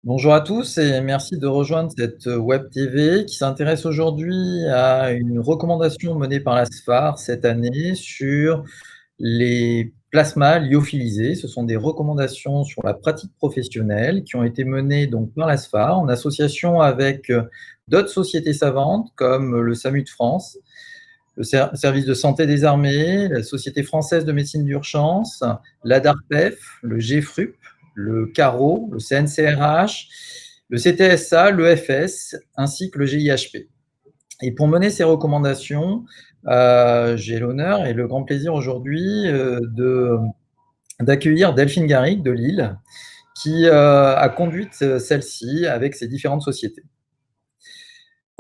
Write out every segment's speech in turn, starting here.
Bonjour à tous et merci de rejoindre cette web TV qui s'intéresse aujourd'hui à une recommandation menée par la SFAR cette année sur les plasmas lyophilisés. Ce sont des recommandations sur la pratique professionnelle qui ont été menées donc par la SFAR en association avec d'autres sociétés savantes comme le SAMU de France, le service de santé des armées, la Société française de médecine d'urgence, l'ADARPEF, le GFRUP, le CARO, le CNCRH, le CTSA, l'EFS, ainsi que le GIHP. Et pour mener ces recommandations, j'ai l'honneur et le grand plaisir aujourd'hui d'accueillir Delphine Garrigue de Lille, qui a conduit celle-ci avec ses différentes sociétés.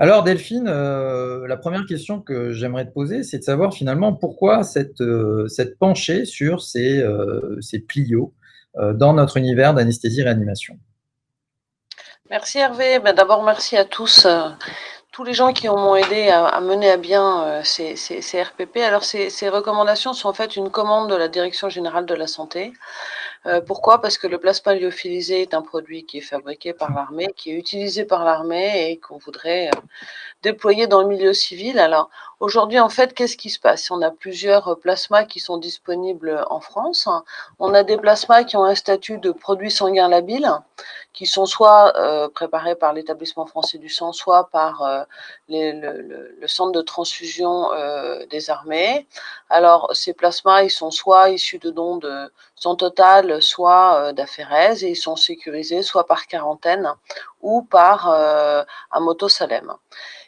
Alors Delphine, la première question que j'aimerais te poser, c'est de savoir finalement pourquoi cette penchée sur ces Plio, dans notre univers d'anesthésie-réanimation? Merci Hervé. D'abord, merci à tous les gens qui m'ont aidé à mener à bien ces RPP. Alors, ces recommandations sont en fait une commande de la Direction générale de la santé. Pourquoi? Parce que le plasma lyophilisé est un produit qui est fabriqué par l'armée, qui est utilisé par l'armée et qu'on voudrait déployés dans le milieu civil. Alors, aujourd'hui, en fait, qu'est-ce qui se passe? On a plusieurs plasmas qui sont disponibles en France. On a des plasmas qui ont un statut de produit sanguin labile, qui sont soit préparés par l'Établissement français du sang, soit par le centre de transfusion des armées. Alors, ces plasmas, ils sont soit issus de dons de sang total, soit d'aphérèse, et ils sont sécurisés soit par quarantaine ou par un motosalem.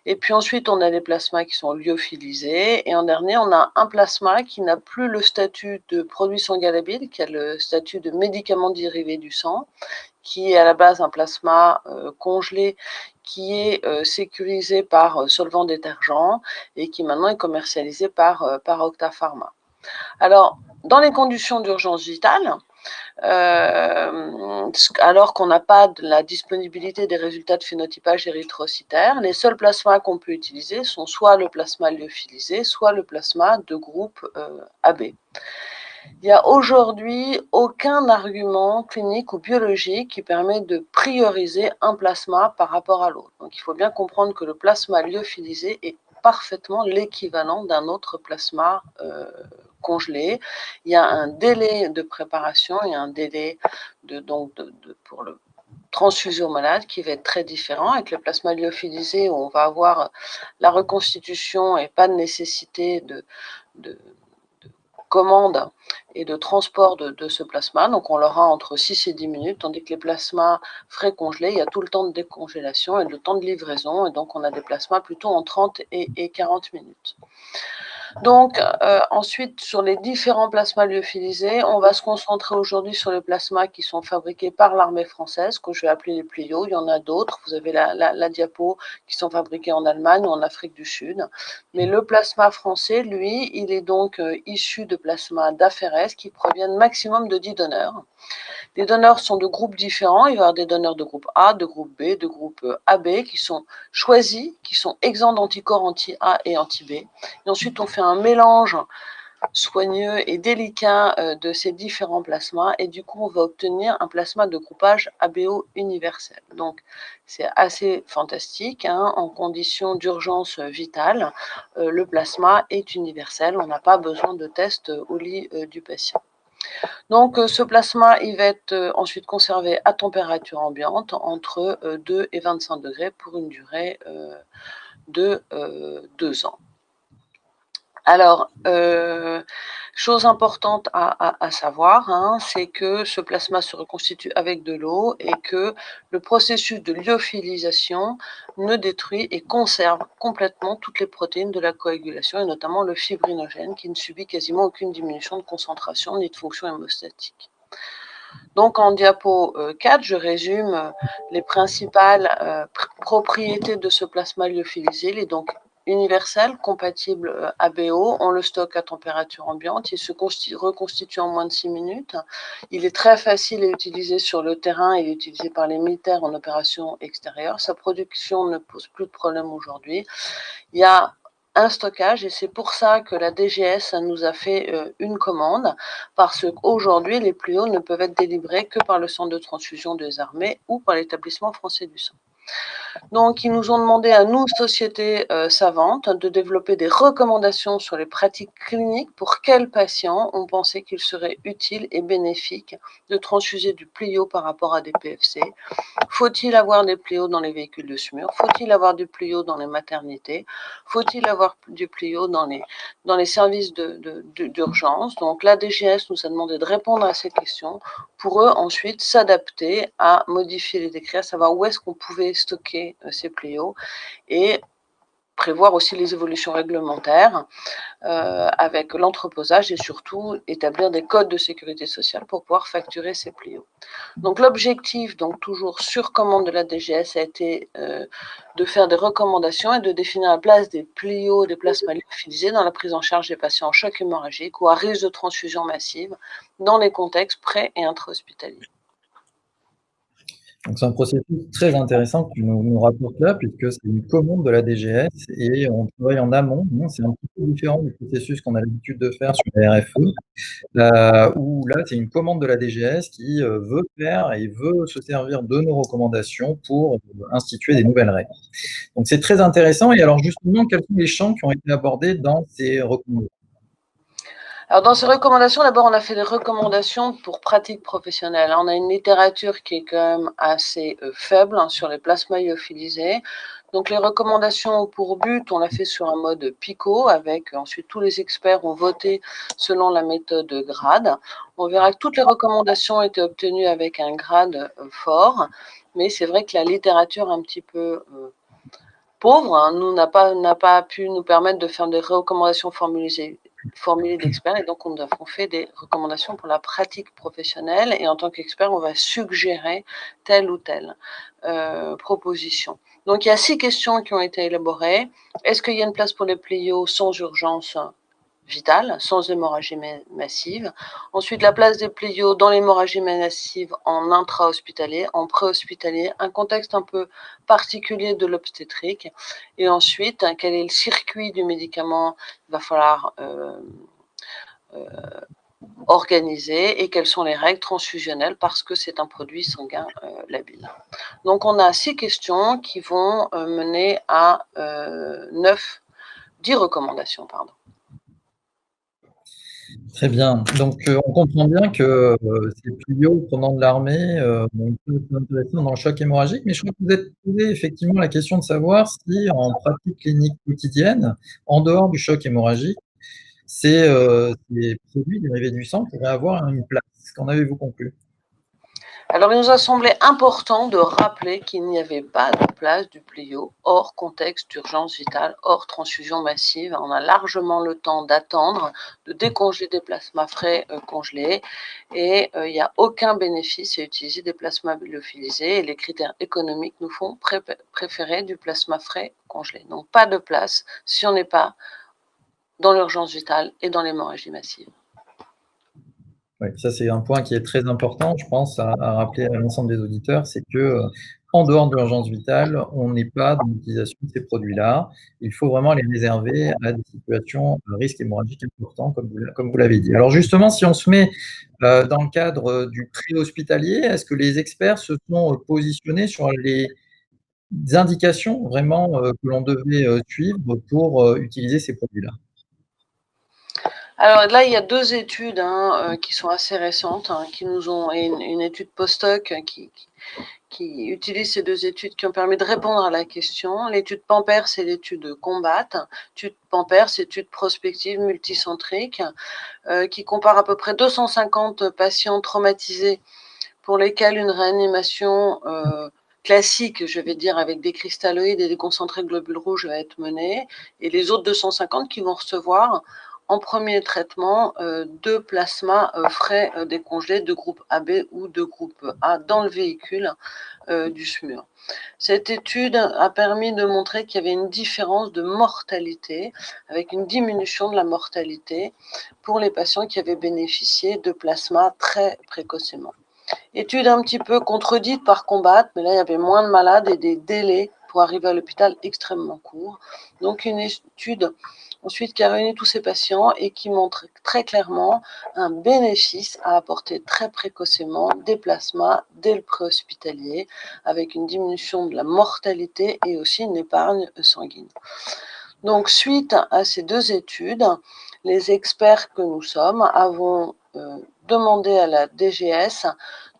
Et puis ensuite, on a les plasmas qui sont lyophilisés. Et en dernier, on a un plasma qui n'a plus le statut de produit sanguin labile, qui a le statut de médicament dérivé du sang, qui est à la base un plasma congelé qui est sécurisé par solvant détergent et qui maintenant est commercialisé par Octa Pharma. Alors, dans les conditions d'urgence vitale, alors qu'on n'a pas de la disponibilité des résultats de phénotypage érythrocytaire, les seuls plasmas qu'on peut utiliser sont soit le plasma lyophilisé, soit le plasma de groupe AB. Il n'y a aujourd'hui aucun argument clinique ou biologique qui permet de prioriser un plasma par rapport à l'autre. Donc il faut bien comprendre que le plasma lyophilisé est parfaitement l'équivalent d'un autre plasma congelé. Il y a un délai de préparation, il y a un délai pour le transfusion malade qui va être très différent. Avec le plasma lyophilisé, où on va avoir la reconstitution et pas de nécessité de commande et de transport de ce plasma. Donc on l'aura entre 6 et 10 minutes, tandis que les plasmas frais congelés, il y a tout le temps de décongélation et le temps de livraison, et donc on a des plasmas plutôt en 30 et 40 minutes. Donc ensuite, sur les différents plasmas lyophilisés, on va se concentrer aujourd'hui sur les plasmas qui sont fabriqués par l'armée française, que je vais appeler les Plio. Il y en a d'autres, vous avez la diapo, qui sont fabriqués en Allemagne ou en Afrique du Sud. Mais le plasma français, lui, il est donc issu de plasmas d'aphérèse qui proviennent maximum de 10 donneurs. Les donneurs sont de groupes différents. Il va y avoir des donneurs de groupe A, de groupe B, de groupe AB qui sont choisis, qui sont exempts d'anticorps anti-A et anti-B. Et ensuite, on fait un mélange soigneux et délicat de ces différents plasmas, et du coup on va obtenir un plasma de groupage ABO universel. Donc c'est assez fantastique, hein, en conditions d'urgence vitale, le plasma est universel, on n'a pas besoin de test au lit du patient. Donc ce plasma, il va être ensuite conservé à température ambiante entre 2 et 25 degrés pour une durée de 2 ans. Alors, chose importante à savoir, hein, c'est que ce plasma se reconstitue avec de l'eau et que le processus de lyophilisation ne détruit et conserve complètement toutes les protéines de la coagulation, et notamment le fibrinogène, qui ne subit quasiment aucune diminution de concentration ni de fonction hémostatique. Donc en diapo 4, je résume les principales propriétés de ce plasma lyophilisé. Il est donc universel, compatible ABO, on le stocke à température ambiante, il se reconstitue en moins de 6 minutes, il est très facile à utiliser sur le terrain, il est utilisé par les militaires en opération extérieure, sa production ne pose plus de problème aujourd'hui. Il y a un stockage, et c'est pour ça que la DGS nous a fait une commande, parce qu'aujourd'hui, les plyos ne peuvent être délivrés que par le centre de transfusion des armées ou par l'établissement français du sang. Donc, ils nous ont demandé à nous, société savante, de développer des recommandations sur les pratiques cliniques pour quels patients on pensait qu'il serait utile et bénéfique de transfuser du plio par rapport à des PFC. Faut-il avoir des pléos dans les véhicules de SMUR? Faut-il avoir du pléo dans les maternités? Faut-il avoir du pléo dans les services d'urgence? Donc la DGS nous a demandé de répondre à ces questions pour eux ensuite s'adapter à modifier les décrets, à savoir où est-ce qu'on pouvait stocker ces pléos et prévoir aussi les évolutions réglementaires avec l'entreposage et surtout établir des codes de sécurité sociale pour pouvoir facturer ces pléos. Donc l'objectif, donc toujours sur commande de la DGS, a été de faire des recommandations et de définir la place des pléos, des plasmas lyophilisés dans la prise en charge des patients en choc hémorragique ou à risque de transfusion massive dans les contextes pré- et intra-hospitaliers. Donc c'est un processus très intéressant que tu nous rapportes là, puisque c'est une commande de la DGS et on travaille en amont. C'est un petit peu différent du processus qu'on a l'habitude de faire sur la RFE, où là, c'est une commande de la DGS qui veut faire et veut se servir de nos recommandations pour instituer des nouvelles règles. Donc c'est très intéressant. Et alors justement, quels sont les champs qui ont été abordés dans ces recommandations? Alors dans ces recommandations, d'abord on a fait des recommandations pour pratiques professionnelles. On a une littérature qui est quand même assez faible sur les plasmas lyophilisés. Donc les recommandations ont pour but, on l'a fait sur un mode PICO, avec ensuite tous les experts ont voté selon la méthode GRADE. On verra que toutes les recommandations ont été obtenues avec un grade fort, mais c'est vrai que la littérature un petit peu pauvre n'a pas pu nous permettre de faire des recommandations formulées d'experts, et donc on fait des recommandations pour la pratique professionnelle, et en tant qu'expert, on va suggérer telle ou telle proposition. Donc il y a 6 questions qui ont été élaborées. Est-ce qu'il y a une place pour les pléios sans urgence vitale, sans hémorragie massive? Ensuite, la place des pléios dans l'hémorragie massive en intra-hospitalier, en pré-hospitalier, un contexte un peu particulier de l'obstétrique. Et ensuite, quel est le circuit du médicament? Il va falloir organiser, et quelles sont les règles transfusionnelles parce que c'est un produit sanguin labile. Donc on a 6 questions qui vont mener à 10 recommandations, pardon. Très bien. Donc, on comprend bien que ces piliers provenant de l'armée peuvent être intéressants dans le choc hémorragique, mais je crois que vous êtes posé effectivement la question de savoir si, en pratique clinique quotidienne, en dehors du choc hémorragique, ces produits dérivés du sang pourraient avoir une place. Qu'en avez-vous conclu? Alors, il nous a semblé important de rappeler qu'il n'y avait pas de place du plio hors contexte d'urgence vitale, hors transfusion massive. On a largement le temps d'attendre, de décongeler des plasmas frais congelés, et il n'y a aucun bénéfice à utiliser des plasmas lyophilisés, et les critères économiques nous font préférer du plasma frais congelé. Donc, pas de place si on n'est pas dans l'urgence vitale et dans l'hémorragie massive. Oui, ça c'est un point qui est très important, je pense, à rappeler à l'ensemble des auditeurs, c'est que, en dehors de l'urgence vitale, on n'est pas dans l'utilisation de ces produits-là. Il faut vraiment les réserver à des situations à risque hémorragique important, comme vous l'avez dit. Alors justement, si on se met dans le cadre du pré-hospitalier, est-ce que les experts se sont positionnés sur les indications vraiment que l'on devait suivre pour utiliser ces produits-là? Alors là, il y a 2 études qui sont assez récentes, qui nous ont, et une étude post-hoc qui utilise ces 2 études qui ont permis de répondre à la question. L'étude Pampers, c'est l'étude Combat. L'étude Pampers, c'est l'étude prospective multicentrique qui compare à peu près 250 patients traumatisés pour lesquels une réanimation classique, je vais dire, avec des cristalloïdes et des concentrés de globules rouges va être menée, et les autres 250 qui vont recevoir en premier traitement 2 plasmas frais décongelés de groupe AB ou de groupe A dans le véhicule du SMUR. Cette étude a permis de montrer qu'il y avait une différence de mortalité, avec une diminution de la mortalité pour les patients qui avaient bénéficié de plasma très précocement. Étude un petit peu contredite par Combat, mais là il y avait moins de malades et des délais pour arriver à l'hôpital extrêmement court. Donc une étude ensuite qui a réuni tous ces patients et qui montre très clairement un bénéfice à apporter très précocement des plasmas dès le préhospitalier, avec une diminution de la mortalité et aussi une épargne sanguine. Donc suite à ces 2 études, les experts que nous sommes avons demandé à la DGS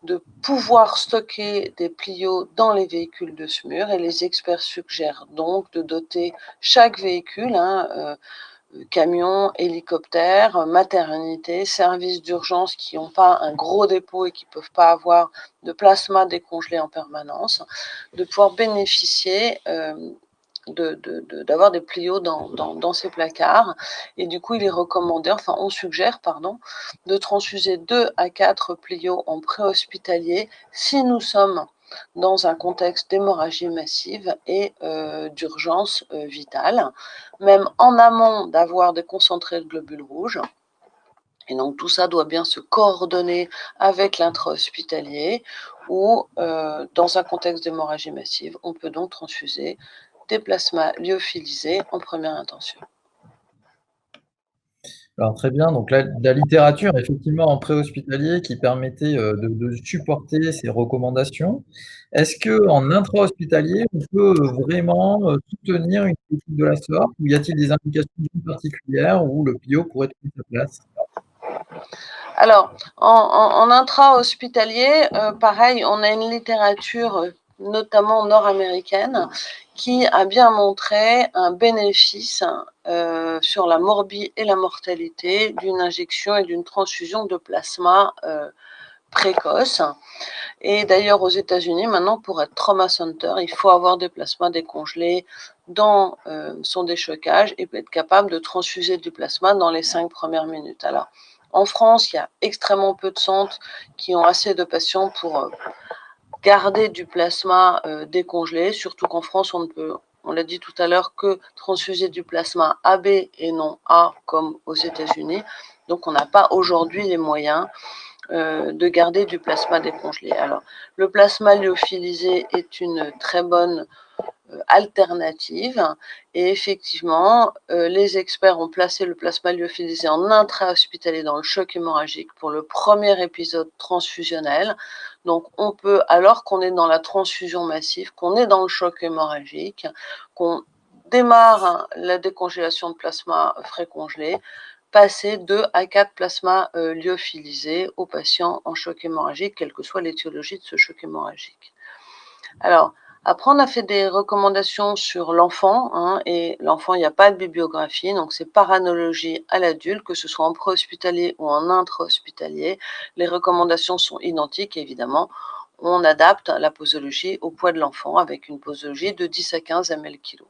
de pouvoir stocker des Plio dans les véhicules de SMUR, et les experts suggèrent donc de doter chaque véhicule, camion, hélicoptère, maternité, services d'urgence qui n'ont pas un gros dépôt et qui ne peuvent pas avoir de plasma décongelé en permanence, de pouvoir bénéficier d'avoir des Plio dans ces placards. Et du coup, il est recommandé, enfin on suggère, pardon, de transfuser 2 à 4 Plio en préhospitalier si nous sommes dans un contexte d'hémorragie massive et d'urgence vitale, même en amont d'avoir des concentrés de globules rouges. Et donc tout ça doit bien se coordonner avec l'intra-hospitalier, où dans un contexte d'hémorragie massive, on peut donc transfuser des plasmas lyophilisés en première intention. Alors très bien, donc la littérature effectivement en préhospitalier qui permettait, de supporter ces recommandations. Est-ce qu'en intra-hospitalier, on peut vraiment, soutenir une politique de la sorte? Ou y a-t-il des indications bien particulières où le Plio pourrait trouver sa place? Alors, en intra-hospitalier, pareil, on a une littérature, notamment nord-américaine, qui a bien montré un bénéfice sur la morbie et la mortalité d'une injection et d'une transfusion de plasma précoce. Et d'ailleurs, aux États-Unis, maintenant, pour être trauma center, il faut avoir des plasmas décongelés dans son déchocage et être capable de transfuser du plasma dans les 5 premières minutes. Alors, en France, il y a extrêmement peu de centres qui ont assez de patients pour garder du plasma décongelé, surtout qu'en France, on ne peut, on l'a dit tout à l'heure, que transfuser du plasma AB et non A comme aux États-Unis. Donc, on n'a pas aujourd'hui les moyens de garder du plasma décongelé. Alors, le plasma lyophilisé est une très bonne alternative, et effectivement, les experts ont placé le plasma lyophilisé en intra-hospitalier dans le choc hémorragique pour le premier épisode transfusionnel. Donc, on peut, alors qu'on est dans la transfusion massive, qu'on est dans le choc hémorragique, qu'on démarre la décongélation de plasma frais congelé, passer 2 à 4 plasmas lyophilisés aux patients en choc hémorragique, quelle que soit l'étiologie de ce choc hémorragique. Alors, après, on a fait des recommandations sur l'enfant, et l'enfant, il n'y a pas de bibliographie, donc c'est par analogie à l'adulte, que ce soit en préhospitalier ou en intra-hospitalier. Les recommandations sont identiques, évidemment. On adapte la posologie au poids de l'enfant avec une posologie de 10 à 15 ml/kg.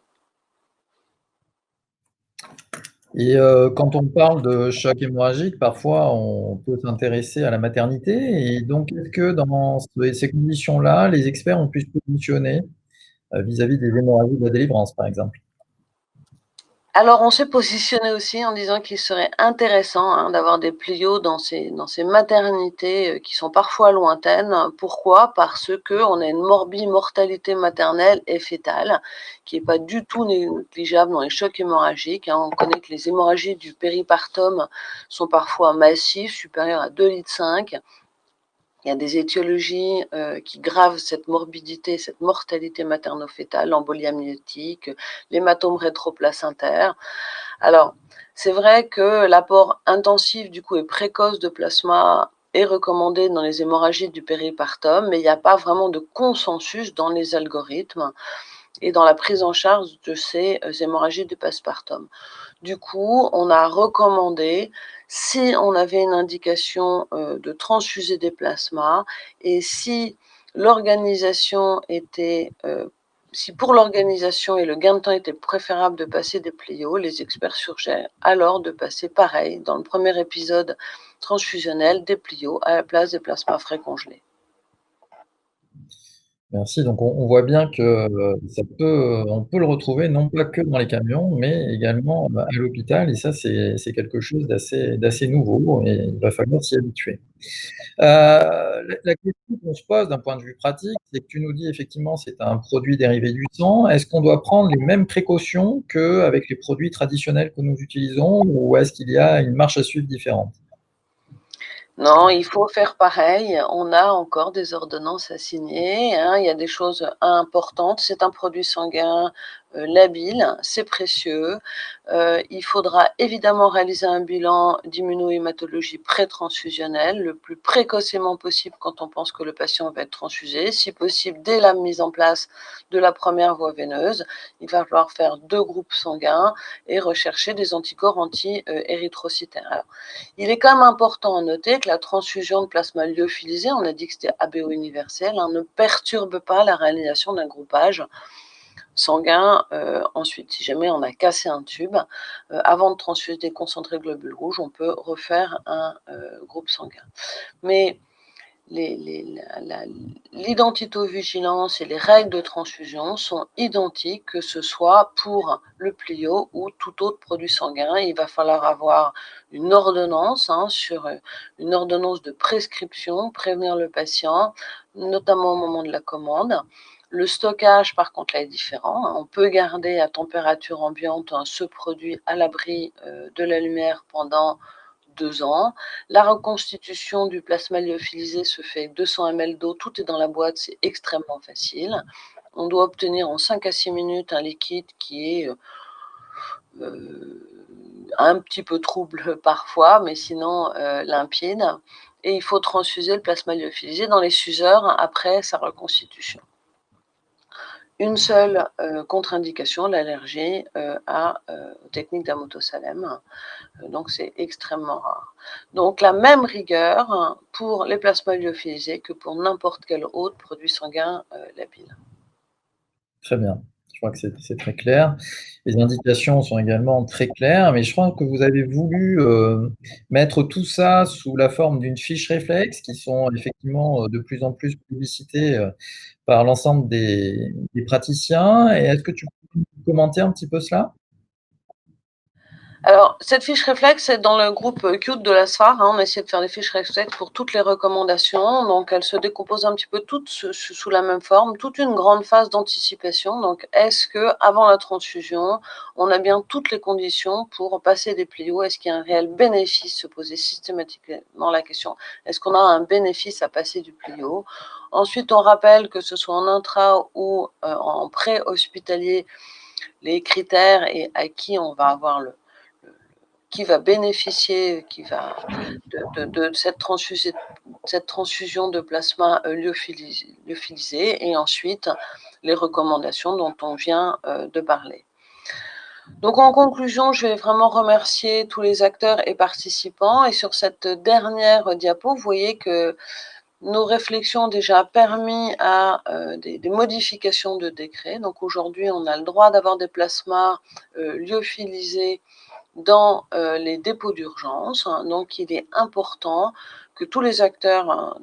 Et quand on parle de choc hémorragique, parfois on peut s'intéresser à la maternité, et donc est-ce que dans ces conditions-là, les experts ont pu se positionner, vis-à-vis des hémorragies de la délivrance, par exemple? Alors, on s'est positionné aussi en disant qu'il serait intéressant d'avoir des Plio dans ces maternités qui sont parfois lointaines. Pourquoi? Parce qu'on a une mortalité maternelle et fétale qui n'est pas du tout négligeable dans les chocs hémorragiques. On connaît que les hémorragies du péripartum sont parfois massives, supérieures à 2,5 litres. Il y a des étiologies qui gravent cette morbidité, cette mortalité materno-fétale, l'embolie amniotique, l'hématome rétroplacentaire. Alors, c'est vrai que l'apport intensif du coup et précoce de plasma est recommandé dans les hémorragies du péripartum, mais il n'y a pas vraiment de consensus dans les algorithmes et dans la prise en charge de ces hémorragies du postpartum. Du coup, on a recommandé, si on avait une indication de transfuser des plasmas, et si l'organisation était, si pour l'organisation et le gain de temps était préférable de passer des Plio, les experts suggèrent alors de passer pareil, dans le premier épisode transfusionnel, des Plio à la place des plasmas frais congelés. Merci. Donc on voit bien que, on peut le retrouver non pas que dans les camions, mais également, à l'hôpital et ça c'est quelque chose d'assez nouveau et il va falloir s'y habituer. La question qu'on se pose d'un point de vue pratique, c'est que tu nous dis effectivement c'est un produit dérivé du sang. Est-ce qu'on doit prendre les mêmes précautions qu'avec les produits traditionnels que nous utilisons ou est-ce qu'il y a une marche à suivre différente? Non, il faut faire pareil. On a encore des ordonnances à signer, hein. Il y a des choses importantes. C'est un produit sanguin, labile, c'est précieux. Il faudra évidemment réaliser un bilan d'immunohématologie pré-transfusionnelle le plus précocement possible quand on pense que le patient va être transfusé, si possible dès la mise en place de la première voie veineuse. Il va falloir faire 2 groupes sanguins et rechercher des anticorps anti-érythrocytaires. Alors, il est quand même important à noter que la transfusion de plasma lyophilisé, on a dit que c'était ABO universel, hein, ne perturbe pas la réalisation d'un groupage sanguin. Ensuite, si jamais on a cassé un tube, avant de transfuser des concentrés de globules rouges, on peut refaire un groupe sanguin. Mais l'identitovigilance et les règles de transfusion sont identiques, que ce soit pour le plio ou tout autre produit sanguin. Il va falloir avoir une ordonnance, hein, une ordonnance de prescription, prévenir le patient, notamment au moment de la commande. Le stockage, par contre, là, est différent. On peut garder à température ambiante ce produit à l'abri de la lumière pendant 2 ans. La reconstitution du plasma lyophilisé se fait avec 200 ml d'eau, tout est dans la boîte, c'est extrêmement facile. On doit obtenir en 5 à 6 minutes un liquide qui est un petit peu trouble parfois, mais sinon limpide. Et il faut transfuser le plasma lyophilisé dans les 6 heures après sa reconstitution. Une seule contre-indication, l'allergie aux techniques d'Amotosalem. Donc c'est extrêmement rare. Donc la même rigueur pour les plasmas lyophilisés que pour n'importe quel autre produit sanguin labile. Très bien. Je crois que c'est très clair. Les indications sont également très claires, mais je crois que vous avez voulu, mettre tout ça sous la forme d'une fiche réflexe qui sont effectivement, de plus en plus publicitées, par l'ensemble des praticiens et est-ce que tu peux commenter un petit peu cela? Alors, cette fiche réflexe, c'est dans le groupe CUTE de la SFAR, hein. On a essayé de faire des fiches réflexes pour toutes les recommandations. Donc, elles se décomposent un petit peu toutes sous la même forme, toute une grande phase d'anticipation. Donc, est-ce que avant la transfusion, on a bien toutes les conditions pour passer des plios? Est-ce qu'il y a un réel bénéfice? Se poser systématiquement la question, est-ce qu'on a un bénéfice à passer du plio? Ensuite, on rappelle que ce soit en intra ou en pré-hospitalier, les critères et à qui on va avoir qui va bénéficier de cette transfusion de plasma lyophilisé et ensuite les recommandations dont on vient de parler. Donc en conclusion, je vais vraiment remercier tous les acteurs et participants et sur cette dernière diapo, vous voyez que nos réflexions ont déjà permis à des modifications de décret. Donc aujourd'hui, on a le droit d'avoir des plasmas lyophilisés dans les dépôts d'urgence. Donc, il est important que tous les acteurs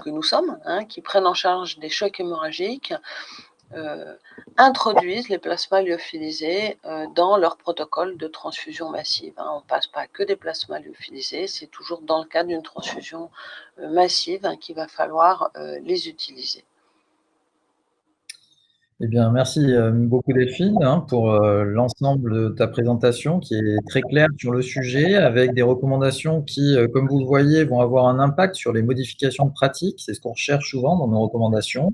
que nous sommes, hein, qui prennent en charge des chocs hémorragiques, introduisent les plasmas lyophilisés dans leur protocole de transfusion massive. Hein. On ne passe pas que des plasmas lyophilisés, c'est toujours dans le cadre d'une transfusion massive hein, qu'il va falloir les utiliser. Eh bien, merci, beaucoup Delphine, hein, pour, l'ensemble de ta présentation qui est très claire sur le sujet, avec des recommandations qui, comme vous le voyez, vont avoir un impact sur les modifications de pratique. C'est ce qu'on recherche souvent dans nos recommandations.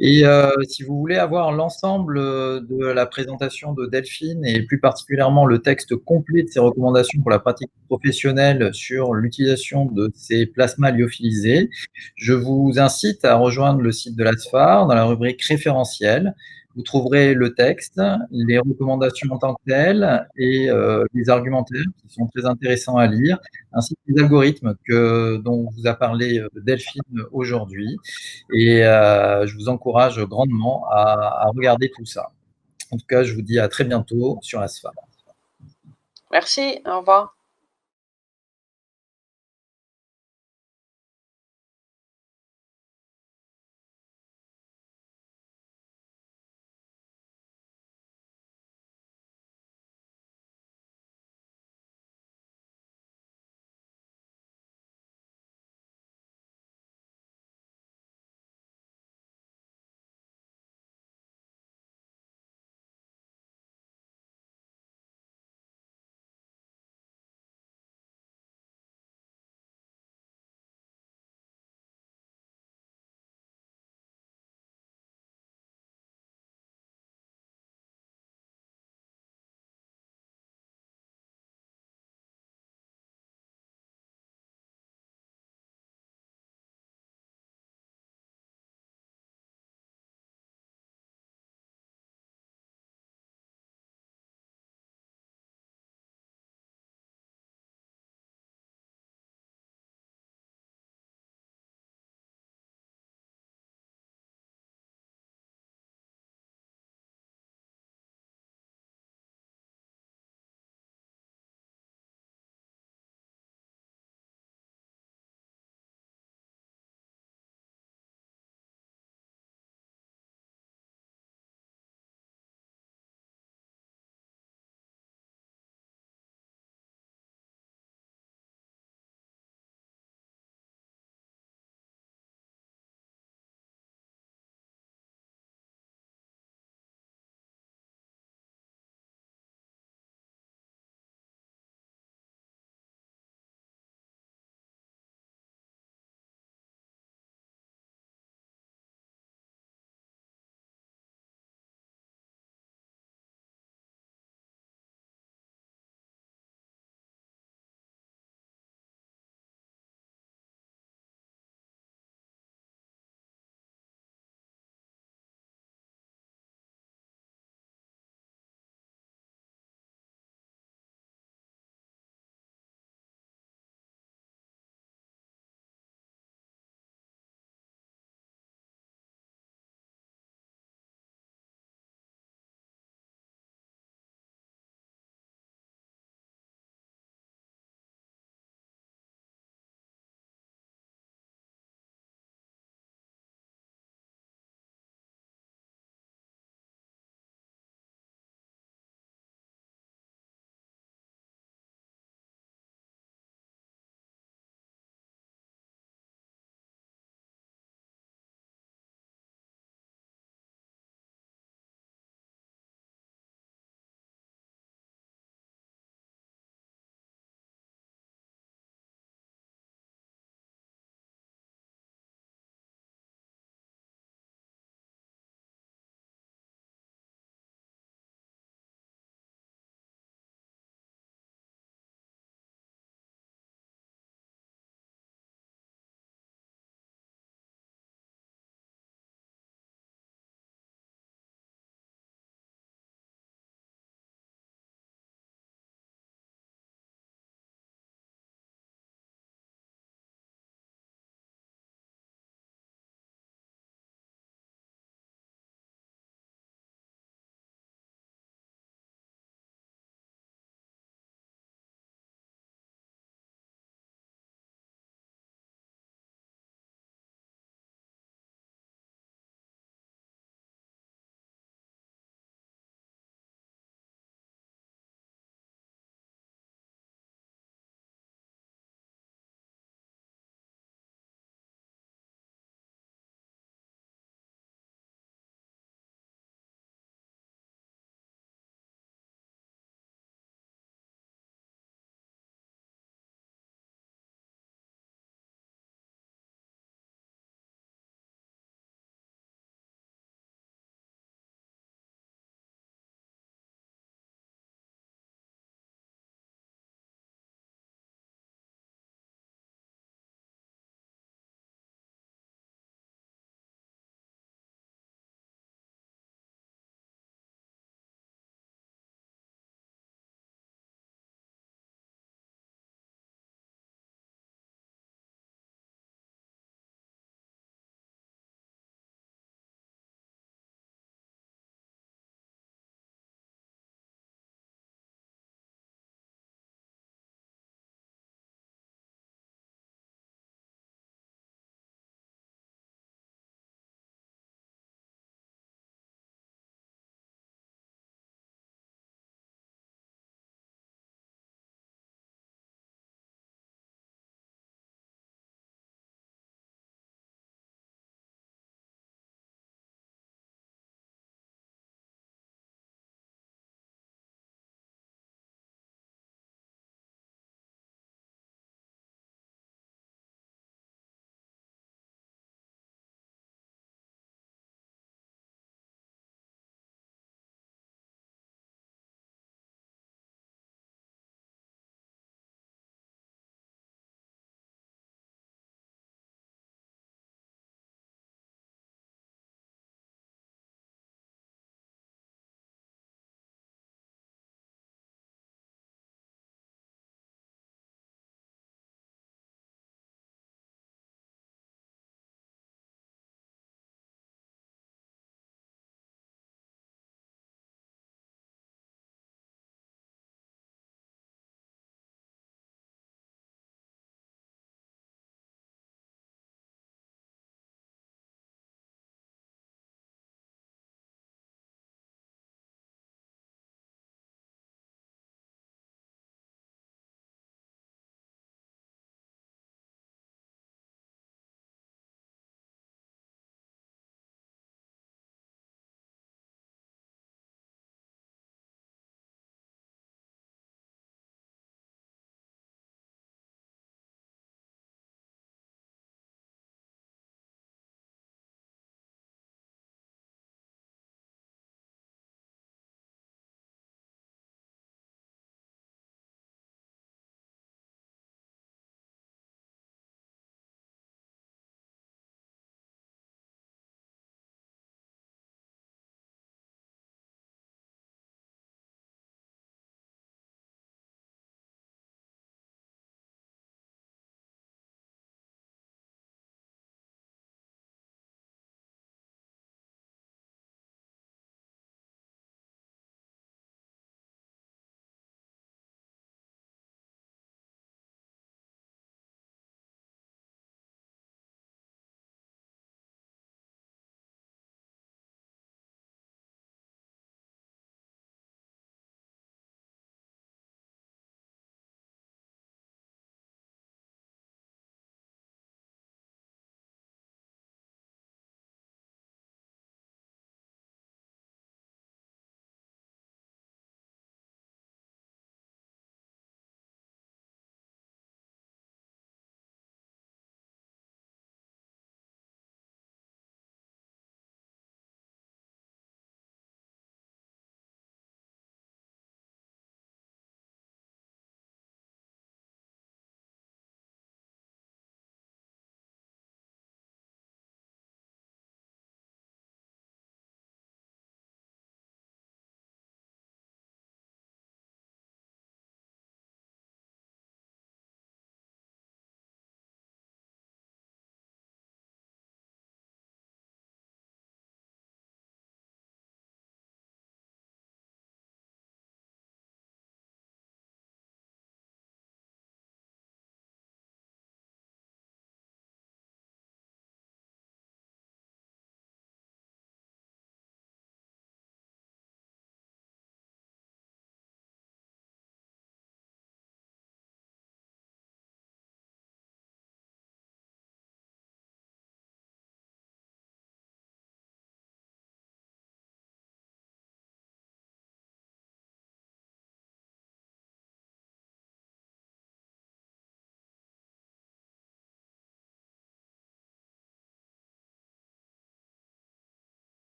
Et si vous voulez avoir l'ensemble, de la présentation de Delphine et plus particulièrement le texte complet de ses recommandations pour la pratique professionnelle sur l'utilisation de ces plasmas lyophilisés, je vous incite à rejoindre le site de l'ASFAR dans la rubrique référentiels. Vous trouverez le texte, les recommandations en tant que telles et les argumentaires qui sont très intéressants à lire, ainsi que les algorithmes dont vous a parlé, Delphine aujourd'hui et je vous encourage grandement à regarder tout ça. En tout cas, je vous dis à très bientôt sur ASFA. Merci, au revoir.